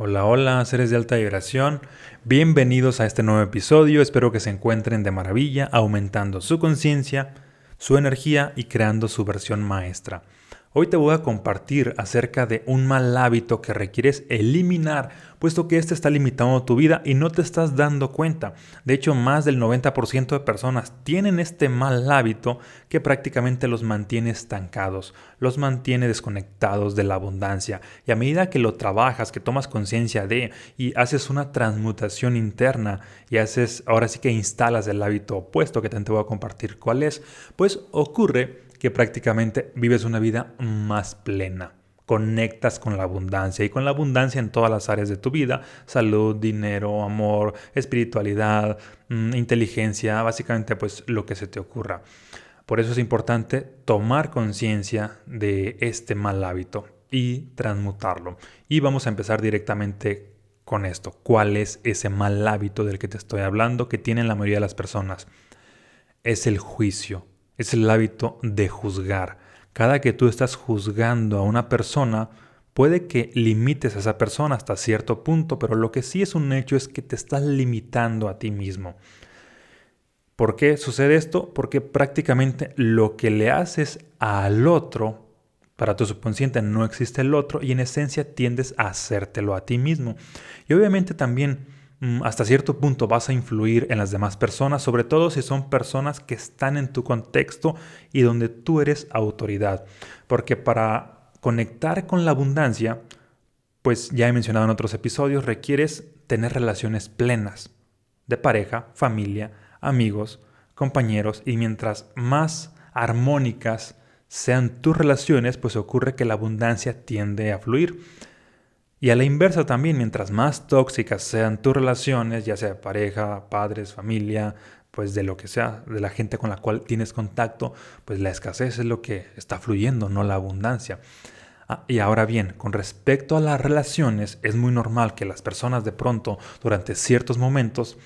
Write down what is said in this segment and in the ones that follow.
Hola, hola, seres de alta vibración. Bienvenidos a este nuevo episodio. Espero que se encuentren de maravilla, aumentando su conciencia, su energía y creando su versión maestra. Hoy te voy a compartir acerca de un mal hábito que requieres eliminar, puesto que este está limitando tu vida y no te estás dando cuenta. De hecho, más del 90% de personas tienen este mal hábito que prácticamente los mantiene estancados, los mantiene desconectados de la abundancia. Y a medida que lo trabajas, que tomas conciencia de y haces una transmutación interna y ahora sí que instalas el hábito opuesto, que también te voy a compartir cuál es, pues ocurre que prácticamente vives una vida más plena. Conectas con la abundancia y con la abundancia en todas las áreas de tu vida: salud, dinero, amor, espiritualidad, inteligencia, básicamente pues lo que se te ocurra. Por eso es importante tomar conciencia de este mal hábito y transmutarlo. Y vamos a empezar directamente con esto. ¿Cuál es ese mal hábito del que te estoy hablando que tienen la mayoría de las personas? Es el juicio. Es el hábito de juzgar. Cada que tú estás juzgando a una persona, puede que limites a esa persona hasta cierto punto, pero lo que sí es un hecho es que te estás limitando a ti mismo. ¿Por qué sucede esto? Porque prácticamente lo que le haces al otro, para tu subconsciente no existe el otro y en esencia tiendes a hacértelo a ti mismo. Y obviamente también hasta cierto punto vas a influir en las demás personas, sobre todo si son personas que están en tu contexto y donde tú eres autoridad. Porque para conectar con la abundancia, pues ya he mencionado en otros episodios, requieres tener relaciones plenas de pareja, familia, amigos, compañeros, y mientras más armónicas sean tus relaciones, pues ocurre que la abundancia tiende a fluir. Y a la inversa también, mientras más tóxicas sean tus relaciones, ya sea pareja, padres, familia, pues de lo que sea, de la gente con la cual tienes contacto, pues la escasez es lo que está fluyendo, no la abundancia. Y ahora bien, con respecto a las relaciones, es muy normal que las personas de pronto, durante ciertos momentos,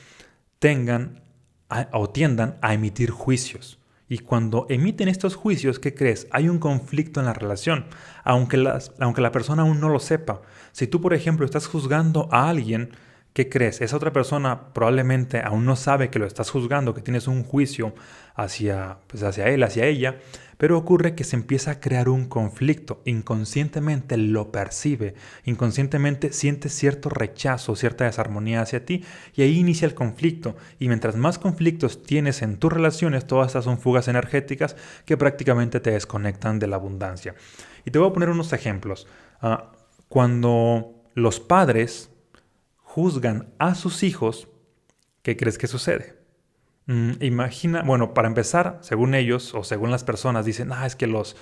o tiendan a emitir juicios. Y cuando emiten estos juicios, ¿qué crees? Hay un conflicto en la relación, aunque la persona aún no lo sepa. Si tú, por ejemplo, estás juzgando a alguien, ¿qué crees? Esa otra persona probablemente aún no sabe que lo estás juzgando, que tienes un juicio hacia él, hacia ella, pero ocurre que se empieza a crear un conflicto. Inconscientemente lo percibe, inconscientemente siente cierto rechazo, cierta desarmonía hacia ti, y ahí inicia el conflicto. Y mientras más conflictos tienes en tus relaciones, todas estas son fugas energéticas que prácticamente te desconectan de la abundancia. Y te voy a poner unos ejemplos. Cuando los padres juzgan a sus hijos, ¿qué crees que sucede? Imagina, bueno, para empezar, según ellos o según las personas dicen, es que los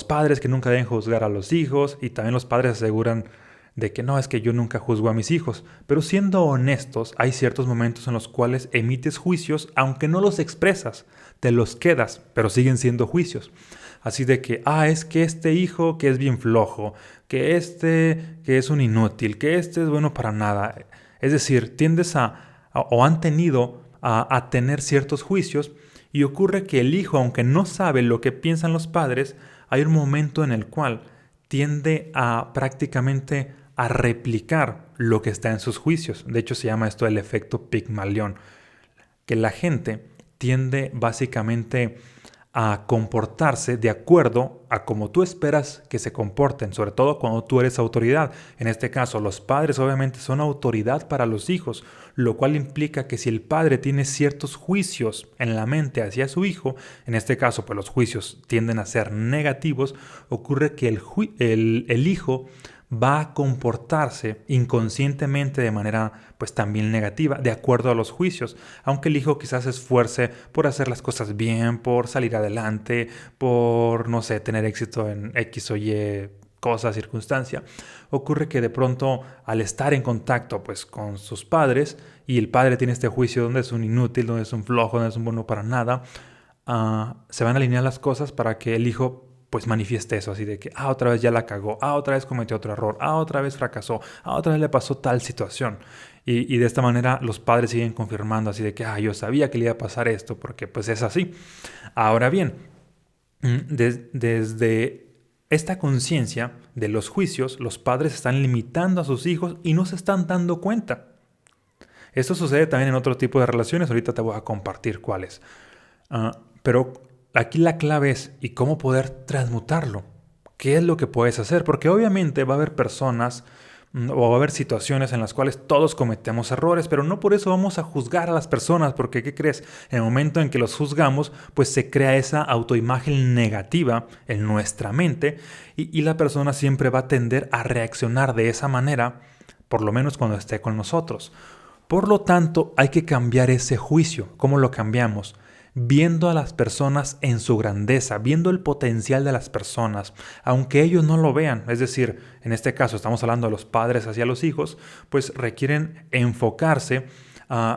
padres que nunca deben juzgar a los hijos, y también los padres aseguran de que no, es que yo nunca juzgo a mis hijos. Pero siendo honestos, hay ciertos momentos en los cuales emites juicios, aunque no los expresas, te los quedas, pero siguen siendo juicios. Así de que, es que este hijo que es bien flojo, que este que es un inútil, que este es bueno para nada. Es decir, tiendes o han tenido a tener ciertos juicios, y ocurre que el hijo, aunque no sabe lo que piensan los padres, hay un momento en el cual tiende a prácticamente a replicar lo que está en sus juicios. De hecho, se llama esto el efecto Pigmalión, que la gente tiende básicamente a comportarse de acuerdo a como tú esperas que se comporten, sobre todo cuando tú eres autoridad. En este caso, los padres obviamente son autoridad para los hijos, lo cual implica que si el padre tiene ciertos juicios en la mente hacia su hijo, en este caso pues los juicios tienden a ser negativos, ocurre que el hijo va a comportarse inconscientemente de manera pues también negativa, de acuerdo a los juicios, aunque el hijo quizás se esfuerce por hacer las cosas bien, por salir adelante, por, no sé, tener éxito en X o Y cosa, circunstancia. Ocurre que de pronto, al estar en contacto pues con sus padres, y el padre tiene este juicio donde es un inútil, donde es un flojo, donde es un bueno para nada, se van a alinear las cosas para que el hijo pues manifieste eso, así de que, otra vez ya la cagó, otra vez cometió otro error, otra vez fracasó, otra vez le pasó tal situación. Y de esta manera los padres siguen confirmando así de que, yo sabía que le iba a pasar esto, porque pues es así. Ahora bien, desde esta conciencia de los juicios, los padres están limitando a sus hijos y no se están dando cuenta. Esto sucede también en otro tipo de relaciones, ahorita te voy a compartir cuáles. Pero aquí la clave es, ¿y cómo poder transmutarlo? ¿Qué es lo que puedes hacer? Porque obviamente va a haber personas o va a haber situaciones en las cuales todos cometemos errores, pero no por eso vamos a juzgar a las personas, porque ¿qué crees? En el momento en que los juzgamos, pues se crea esa autoimagen negativa en nuestra mente y la persona siempre va a tender a reaccionar de esa manera, por lo menos cuando esté con nosotros. Por lo tanto, hay que cambiar ese juicio. ¿Cómo lo cambiamos? Viendo a las personas en su grandeza, viendo el potencial de las personas, aunque ellos no lo vean. Es decir, en este caso estamos hablando de los padres hacia los hijos, pues requieren enfocarse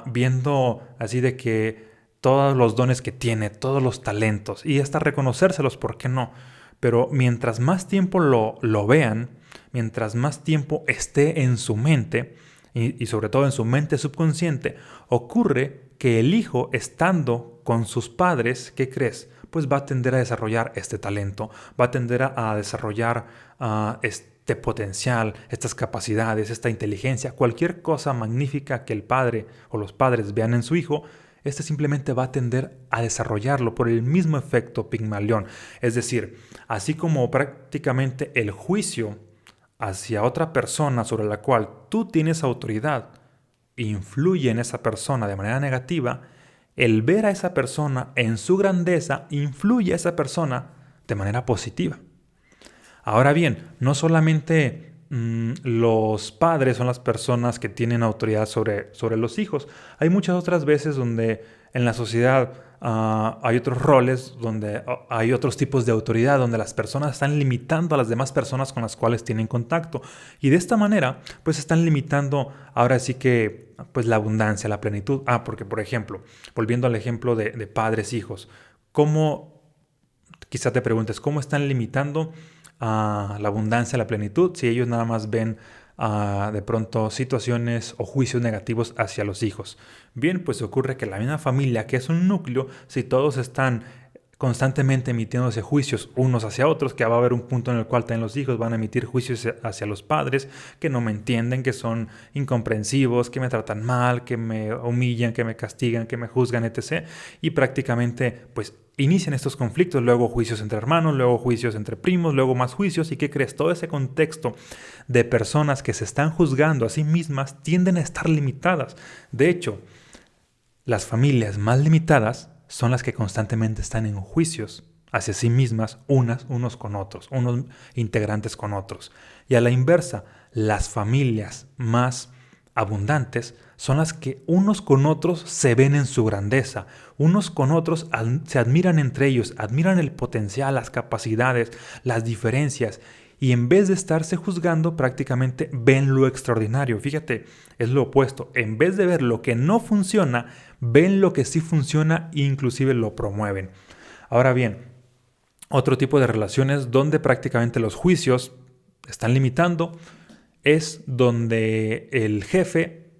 viendo así de que todos los dones que tiene, todos los talentos y hasta reconocérselos, ¿por qué no? Pero mientras más tiempo lo vean, mientras más tiempo esté en su mente, y sobre todo en su mente subconsciente, ocurre que el hijo, estando con sus padres, ¿qué crees? Pues va a tender a desarrollar este talento, va a tender a desarrollar este potencial, estas capacidades, esta inteligencia, cualquier cosa magnífica que el padre o los padres vean en su hijo, este simplemente va a tender a desarrollarlo por el mismo efecto Pigmalión. Es decir, así como prácticamente el juicio hacia otra persona sobre la cual tú tienes autoridad influye en esa persona de manera negativa, el ver a esa persona en su grandeza influye a esa persona de manera positiva. Ahora bien, no solamente los padres son las personas que tienen autoridad sobre los hijos. Hay muchas otras veces donde en la sociedad hay otros roles, donde hay otros tipos de autoridad, donde las personas están limitando a las demás personas con las cuales tienen contacto. Y de esta manera, pues están limitando ahora sí que pues la abundancia, la plenitud. Porque por ejemplo, volviendo al ejemplo de padres-hijos, ¿cómo, quizá te preguntes, cómo están limitando a la abundancia, la plenitud, si ellos nada más ven de pronto situaciones o juicios negativos hacia los hijos? Bien, pues ocurre que la misma familia, que es un núcleo, si todos están constantemente emitiéndose juicios unos hacia otros, que va a haber un punto en el cual también los hijos van a emitir juicios hacia los padres, que no me entienden, que son incomprensivos, que me tratan mal, que me humillan, que me castigan, que me juzgan, etc. Y prácticamente pues inician estos conflictos, luego juicios entre hermanos, luego juicios entre primos, luego más juicios. ¿Y qué crees? Todo ese contexto de personas que se están juzgando a sí mismas tienden a estar limitadas. De hecho, las familias más limitadas son las que constantemente están en juicios hacia sí mismas, unos con otros, unos integrantes con otros. Y a la inversa, las familias más abundantes son las que unos con otros se ven en su grandeza, unos con otros se admiran entre ellos, admiran el potencial, las capacidades, las diferencias, y en vez de estarse juzgando, prácticamente ven lo extraordinario. Fíjate, es lo opuesto. En vez de ver lo que no funciona, ven lo que sí funciona e inclusive lo promueven. Ahora bien, otro tipo de relaciones donde prácticamente los juicios están limitando es donde el jefe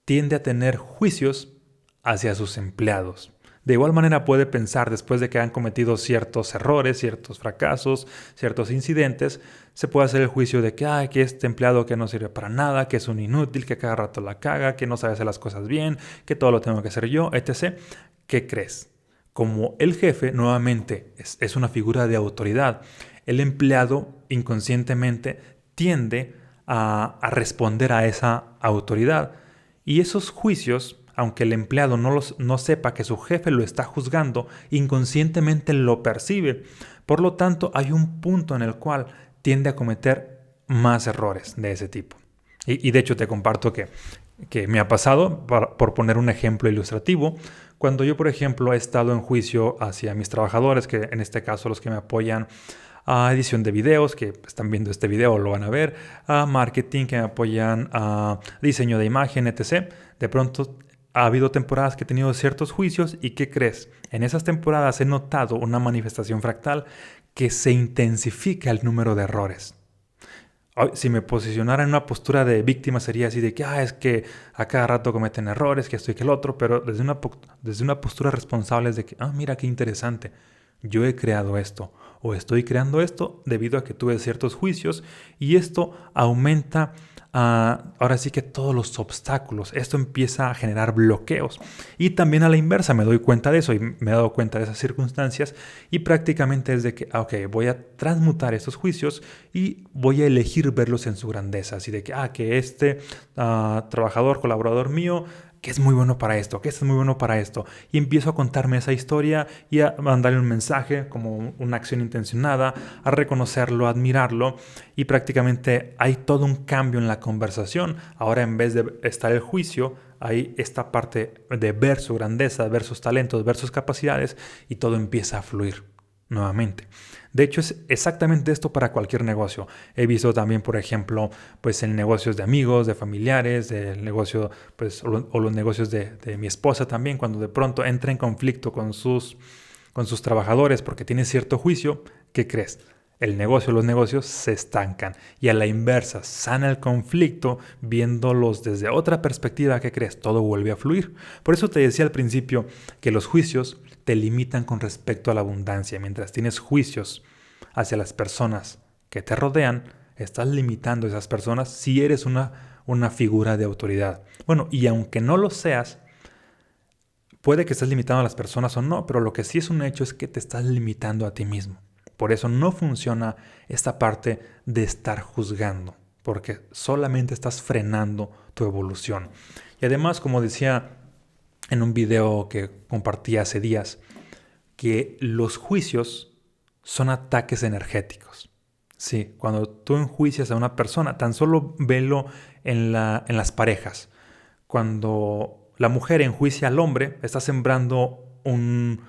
tiende a tener juicios hacia sus empleados. De igual manera puede pensar, después de que han cometido ciertos errores, ciertos fracasos, ciertos incidentes, se puede hacer el juicio de que este empleado que no sirve para nada, que es un inútil, que cada rato la caga, que no sabe hacer las cosas bien, que todo lo tengo que hacer yo, etc. ¿Qué crees? Como el jefe nuevamente es una figura de autoridad, el empleado inconscientemente tiende a responder a esa autoridad. Y esos juicios, aunque el empleado no sepa que su jefe lo está juzgando, inconscientemente lo percibe. Por lo tanto, hay un punto en el cual tiende a cometer más errores de ese tipo. Y de hecho te comparto que me ha pasado, por poner un ejemplo ilustrativo, cuando yo, por ejemplo, he estado en juicio hacia mis trabajadores, que en este caso los que me apoyan a edición de videos, que están viendo este video lo van a ver, a marketing, que me apoyan a diseño de imagen, etc. De pronto ha habido temporadas que he tenido ciertos juicios y ¿qué crees? En esas temporadas he notado una manifestación fractal que se intensifica el número de errores. Si me posicionara en una postura de víctima sería así de que es que a cada rato cometen errores, que esto y que el otro, pero desde una postura responsable es de que mira qué interesante, yo he creado esto, o estoy creando esto debido a que tuve ciertos juicios y esto aumenta ahora sí que todos los obstáculos. Esto empieza a generar bloqueos. Y también a la inversa me doy cuenta de eso y me he dado cuenta de esas circunstancias y prácticamente es de que, voy a transmutar estos juicios y voy a elegir verlos en su grandeza. Así de que este trabajador, colaborador mío, que es muy bueno para esto, que este es muy bueno para esto. Y empiezo a contarme esa historia y a mandarle un mensaje como una acción intencionada, a reconocerlo, a admirarlo. Y prácticamente hay todo un cambio en la conversación. Ahora en vez de estar el juicio, hay esta parte de ver su grandeza, ver sus talentos, ver sus capacidades y todo empieza a fluir nuevamente. De hecho, es exactamente esto para cualquier negocio. He visto también, por ejemplo, pues en negocios de amigos, de familiares, del negocio, pues, o los negocios de mi esposa también, cuando de pronto entra en conflicto con sus trabajadores porque tiene cierto juicio, ¿qué crees? El negocio, los negocios se estancan y a la inversa, sana el conflicto viéndolos desde otra perspectiva, ¿qué crees? Todo vuelve a fluir. Por eso te decía al principio que los juicios te limitan con respecto a la abundancia. Mientras tienes juicios hacia las personas que te rodean, estás limitando a esas personas si eres una figura de autoridad. Bueno, y aunque no lo seas, puede que estés limitando a las personas o no, pero lo que sí es un hecho es que te estás limitando a ti mismo. Por eso no funciona esta parte de estar juzgando, porque solamente estás frenando tu evolución. Y además, como decía en un video que compartí hace días, que los juicios son ataques energéticos. Sí, cuando tú enjuicias a una persona, tan solo velo en las parejas. Cuando la mujer enjuicia al hombre, está sembrando un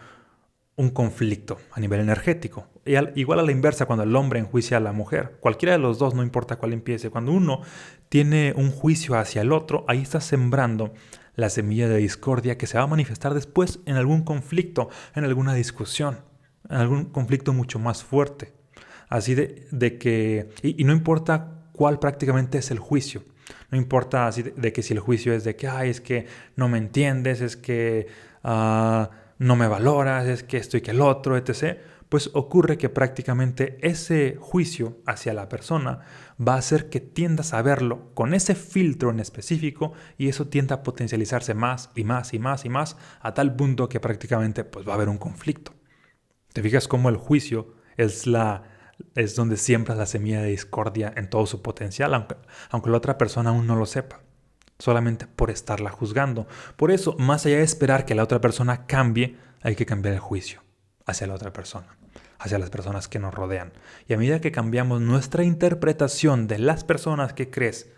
conflicto a nivel energético. Igual a la inversa, cuando el hombre enjuicia a la mujer, cualquiera de los dos, no importa cuál empiece, cuando uno tiene un juicio hacia el otro, ahí está sembrando la semilla de discordia que se va a manifestar después en algún conflicto, en alguna discusión, en algún conflicto mucho más fuerte. Así de que, y no importa cuál prácticamente es el juicio, no importa así de que si el juicio es de que, es que no me entiendes, es que no me valoras, es que esto y que el otro, etc., pues ocurre que prácticamente ese juicio hacia la persona va a hacer que tiendas a verlo con ese filtro en específico y eso tiende a potencializarse más y más y más y más a tal punto que prácticamente pues, va a haber un conflicto. ¿Te fijas cómo el juicio es donde siembras la semilla de discordia en todo su potencial, aunque la otra persona aún no lo sepa? Solamente por estarla juzgando. Por eso, más allá de esperar que la otra persona cambie, hay que cambiar el juicio hacia la otra persona, hacia las personas que nos rodean. Y a medida que cambiamos nuestra interpretación de las personas que crees,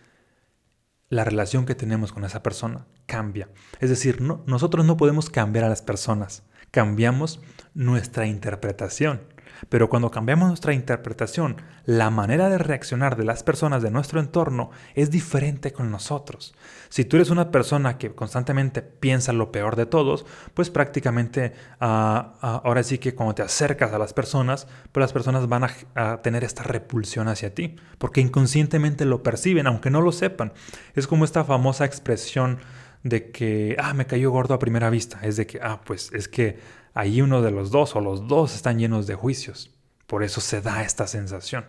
la relación que tenemos con esa persona cambia. Es decir, nosotros no podemos cambiar a las personas, cambiamos nuestra interpretación. Pero cuando cambiamos nuestra interpretación, la manera de reaccionar de las personas de nuestro entorno es diferente con nosotros. Si tú eres una persona que constantemente piensa lo peor de todos, pues prácticamente ahora sí que cuando te acercas a las personas, pues las personas van a tener esta repulsión hacia ti, porque inconscientemente lo perciben, aunque no lo sepan. Es como esta famosa expresión de que, me cayó gordo a primera vista. Es de que, pues es que ahí uno de los dos o los dos están llenos de juicios. Por eso se da esta sensación.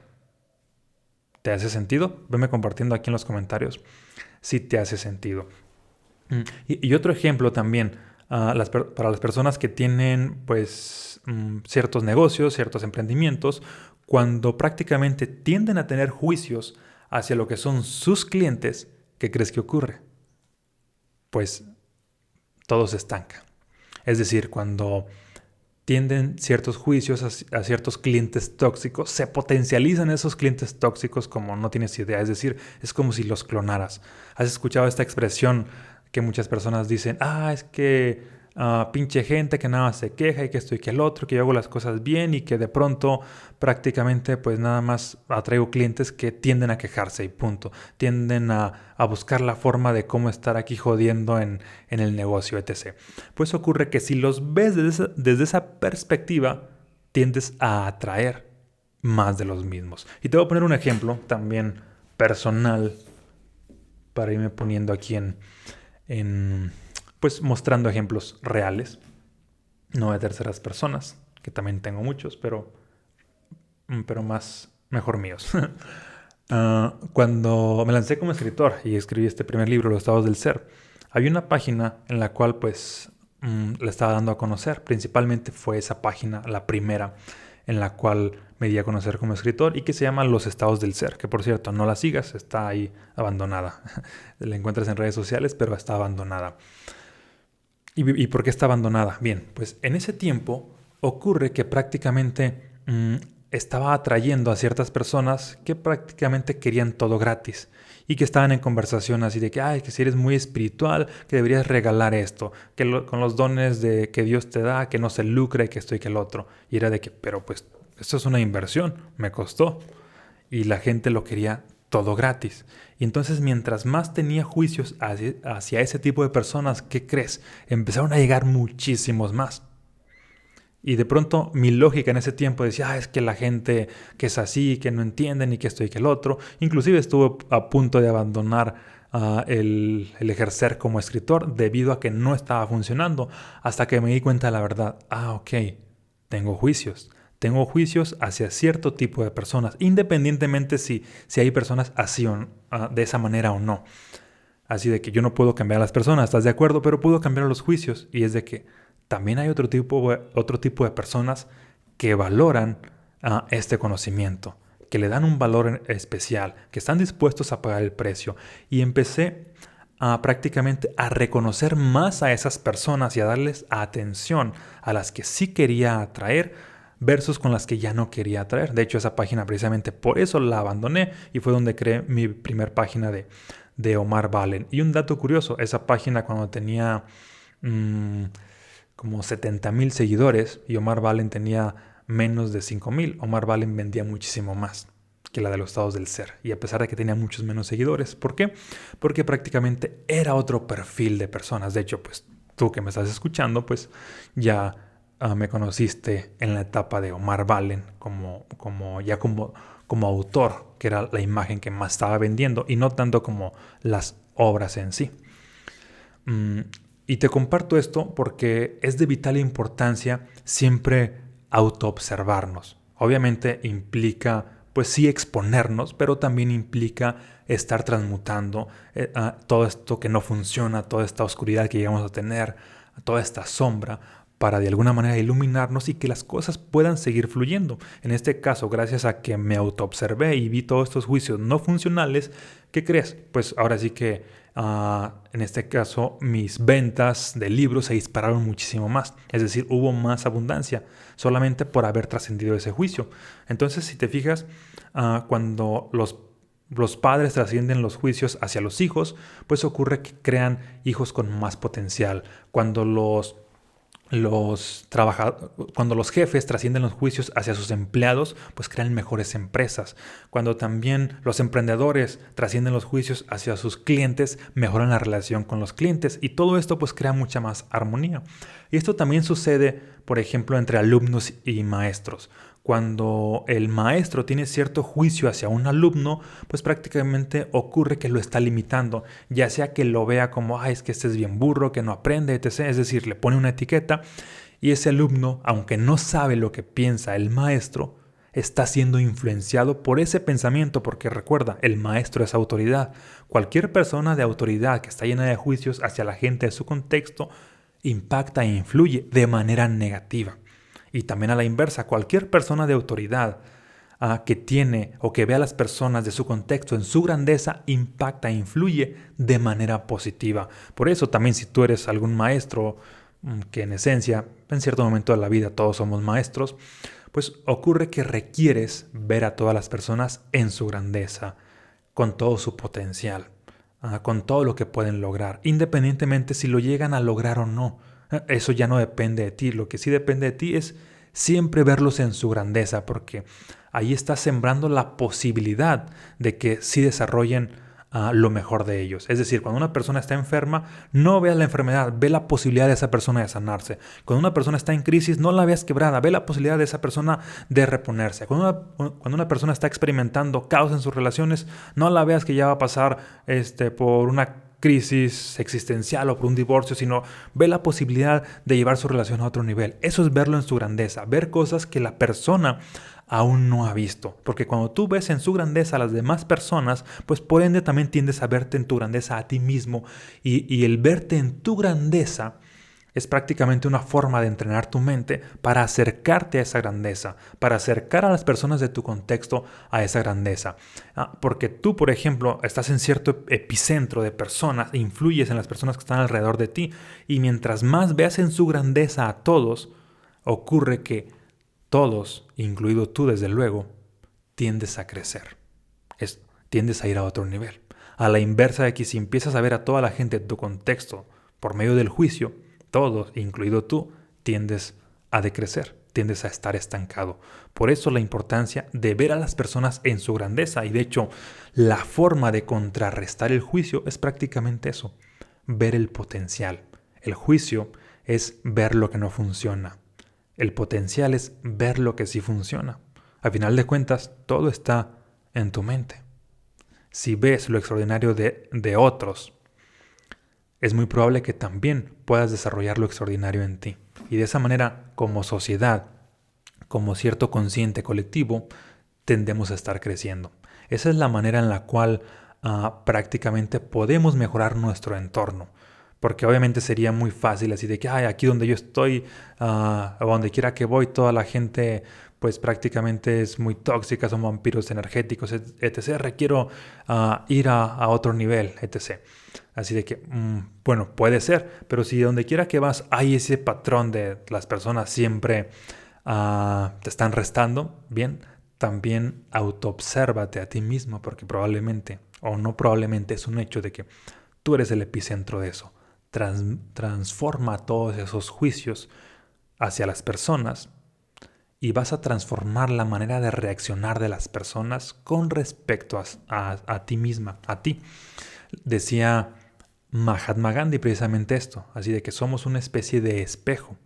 ¿Te hace sentido? Veme compartiendo aquí en los comentarios si te hace sentido. Y otro ejemplo también, para las personas que tienen pues ciertos negocios, ciertos emprendimientos, cuando prácticamente tienden a tener juicios hacia lo que son sus clientes, ¿qué crees que ocurre? Pues todo se estanca. Es decir, cuando tienden ciertos juicios a ciertos clientes tóxicos, se potencializan esos clientes tóxicos como no tienes idea. Es decir, es como si los clonaras. ¿Has escuchado esta expresión que muchas personas dicen, es que pinche gente que nada más se queja y que esto y que el otro, que yo hago las cosas bien y que de pronto prácticamente pues nada más atraigo clientes que tienden a quejarse y punto. Tienden a buscar la forma de cómo estar aquí jodiendo en el negocio, etc. Pues ocurre que si los ves desde esa perspectiva, tiendes a atraer más de los mismos. Y te voy a poner un ejemplo también personal para irme poniendo aquí pues mostrando ejemplos reales, no de terceras personas, que también tengo muchos, pero pero mejor míos. Cuando me lancé como escritor y escribí este primer libro, Los estados del ser, había una página en la cual pues le estaba dando a conocer. Principalmente fue esa página, la primera, en la cual me di a conocer como escritor y que se llama Los estados del ser, que por cierto no la sigas, está ahí abandonada. La encuentras en redes sociales, pero está abandonada. ¿Y por qué está abandonada? Bien, pues en ese tiempo ocurre que prácticamente estaba atrayendo a ciertas personas que prácticamente querían todo gratis y que estaban en conversación así de que, ay, que si eres muy espiritual, que deberías regalar esto, que con los dones que Dios te da, que no se lucre, que esto y que el otro. Y era de que, pero pues esto es una inversión, me costó. Y la gente lo quería todo gratis. Y entonces mientras más tenía juicios hacia ese tipo de personas, ¿qué crees? Empezaron a llegar muchísimos más. Y de pronto mi lógica en ese tiempo decía, es que la gente que es así, que no entienden y que esto y que el otro. Inclusive estuve a punto de abandonar el ejercer como escritor debido a que no estaba funcionando, hasta que me di cuenta de la verdad. Ok, tengo juicios. Tengo juicios hacia cierto tipo de personas, independientemente si hay personas así de esa manera o no. Así de que yo no puedo cambiar a las personas, ¿estás de acuerdo? Pero puedo cambiar los juicios. Y es de que también hay otro tipo de personas que valoran este conocimiento, que le dan un valor especial, que están dispuestos a pagar el precio. Y empecé prácticamente a reconocer más a esas personas y a darles atención a las que sí quería atraer versus con las que ya no quería atraer. De hecho, esa página precisamente por eso la abandoné y fue donde creé mi primer página de Omar Valen. Y un dato curioso, esa página cuando tenía como 70,000 seguidores y Omar Valen tenía menos de 5,000, Omar Valen vendía muchísimo más que la de los estados del ser. Y a pesar de que tenía muchos menos seguidores. ¿Por qué? Porque prácticamente era otro perfil de personas. De hecho, pues tú que me estás escuchando, pues ya me conociste en la etapa de Omar Valen como autor, que era la imagen que más estaba vendiendo y no tanto como las obras en sí. Y te comparto esto porque es de vital importancia siempre autoobservarnos. Obviamente implica, pues sí, exponernos, pero también implica estar transmutando todo esto que no funciona, toda esta oscuridad que llegamos a tener, toda esta sombra, para de alguna manera iluminarnos y que las cosas puedan seguir fluyendo. En este caso, gracias a que me autoobservé y vi todos estos juicios no funcionales, ¿qué crees? Pues ahora sí que en este caso mis ventas de libros se dispararon muchísimo más. Es decir, hubo más abundancia solamente por haber trascendido ese juicio. Entonces, si te fijas, cuando los padres trascienden los juicios hacia los hijos, pues ocurre que crean hijos con más potencial. Cuando cuando los jefes trascienden los juicios hacia sus empleados, pues crean mejores empresas. Cuando también los emprendedores trascienden los juicios hacia sus clientes, mejoran la relación con los clientes. Y todo esto pues crea mucha más armonía. Y esto también sucede, por ejemplo, entre alumnos y maestros. Cuando el maestro tiene cierto juicio hacia un alumno, pues prácticamente ocurre que lo está limitando, ya sea que lo vea como, es que este es bien burro, que no aprende, etc. Es decir, le pone una etiqueta y ese alumno, aunque no sabe lo que piensa el maestro, está siendo influenciado por ese pensamiento, porque recuerda, el maestro es autoridad. Cualquier persona de autoridad que está llena de juicios hacia la gente de su contexto impacta e influye de manera negativa. Y también a la inversa, cualquier persona de autoridad que tiene o que ve a las personas de su contexto en su grandeza, impacta e influye de manera positiva. Por eso también si tú eres algún maestro, que en esencia, en cierto momento de la vida todos somos maestros, pues ocurre que requieres ver a todas las personas en su grandeza, con todo su potencial, con todo lo que pueden lograr, independientemente si lo llegan a lograr o no. Eso ya no depende de ti. Lo que sí depende de ti es siempre verlos en su grandeza, porque ahí estás sembrando la posibilidad de que sí desarrollen lo mejor de ellos. Es decir, cuando una persona está enferma, no veas la enfermedad, ve la posibilidad de esa persona de sanarse. Cuando una persona está en crisis, no la veas quebrada, ve la posibilidad de esa persona de reponerse. Cuando una persona está experimentando caos en sus relaciones, no la veas que ya va a pasar por una crisis existencial o por un divorcio, sino ve la posibilidad de llevar su relación a otro nivel. Eso es verlo en su grandeza, ver cosas que la persona aún no ha visto. Porque cuando tú ves en su grandeza a las demás personas, pues por ende también tiendes a verte en tu grandeza a ti mismo. Y el verte en tu grandeza es prácticamente una forma de entrenar tu mente para acercarte a esa grandeza, para acercar a las personas de tu contexto a esa grandeza. Porque tú, por ejemplo, estás en cierto epicentro de personas, influyes en las personas que están alrededor de ti, y mientras más veas en su grandeza a todos, ocurre que todos, incluido tú desde luego, tiendes a crecer. Tiendes a ir a otro nivel. A la inversa de que si empiezas a ver a toda la gente de tu contexto por medio del juicio, todos, incluido tú, tiendes a decrecer, tiendes a estar estancado. Por eso la importancia de ver a las personas en su grandeza. Y de hecho, la forma de contrarrestar el juicio es prácticamente eso, ver el potencial. El juicio es ver lo que no funciona. El potencial es ver lo que sí funciona. A final de cuentas, todo está en tu mente. Si ves lo extraordinario de otros, es muy probable que también puedas desarrollar lo extraordinario en ti. Y de esa manera, como sociedad, como cierto consciente colectivo, tendemos a estar creciendo. Esa es la manera en la cual prácticamente podemos mejorar nuestro entorno. Porque obviamente sería muy fácil así de que aquí donde yo estoy, o donde quiera que voy, toda la gente pues prácticamente es muy tóxica, son vampiros energéticos, etc. Requiero ir a otro nivel, etc. Así de que, bueno, puede ser, pero si donde quiera que vas hay ese patrón de las personas siempre te están restando, bien, también autoobsérvate a ti mismo, porque probablemente, o no probablemente, es un hecho de que tú eres el epicentro de eso. Transforma todos esos juicios hacia las personas y vas a transformar la manera de reaccionar de las personas con respecto a ti misma, a ti. Decía Mahatma Gandhi precisamente esto, así de que somos una especie de espejo,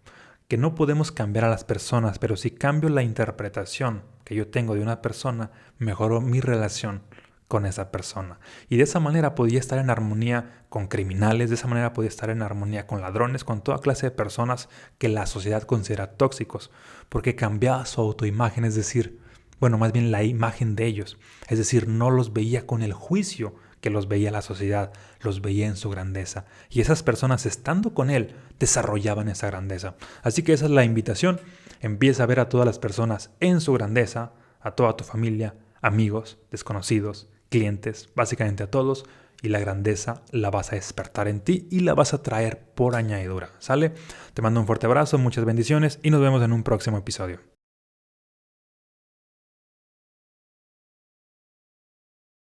que no podemos cambiar a las personas, pero si cambio la interpretación que yo tengo de una persona, mejoro mi relación con esa persona. Y de esa manera podía estar en armonía con criminales, de esa manera podía estar en armonía con ladrones, con toda clase de personas que la sociedad considera tóxicos, porque cambiaba su autoimagen, es decir, bueno, más bien la imagen de ellos, es decir, no los veía con el juicio que los veía la sociedad, los veía en su grandeza. Y esas personas, estando con él, desarrollaban esa grandeza. Así que esa es la invitación. Empieza a ver a todas las personas en su grandeza, a toda tu familia, amigos, desconocidos, clientes, básicamente a todos, y la grandeza la vas a despertar en ti y la vas a traer por añadidura. ¿Sale? Te mando un fuerte abrazo, muchas bendiciones y nos vemos en un próximo episodio.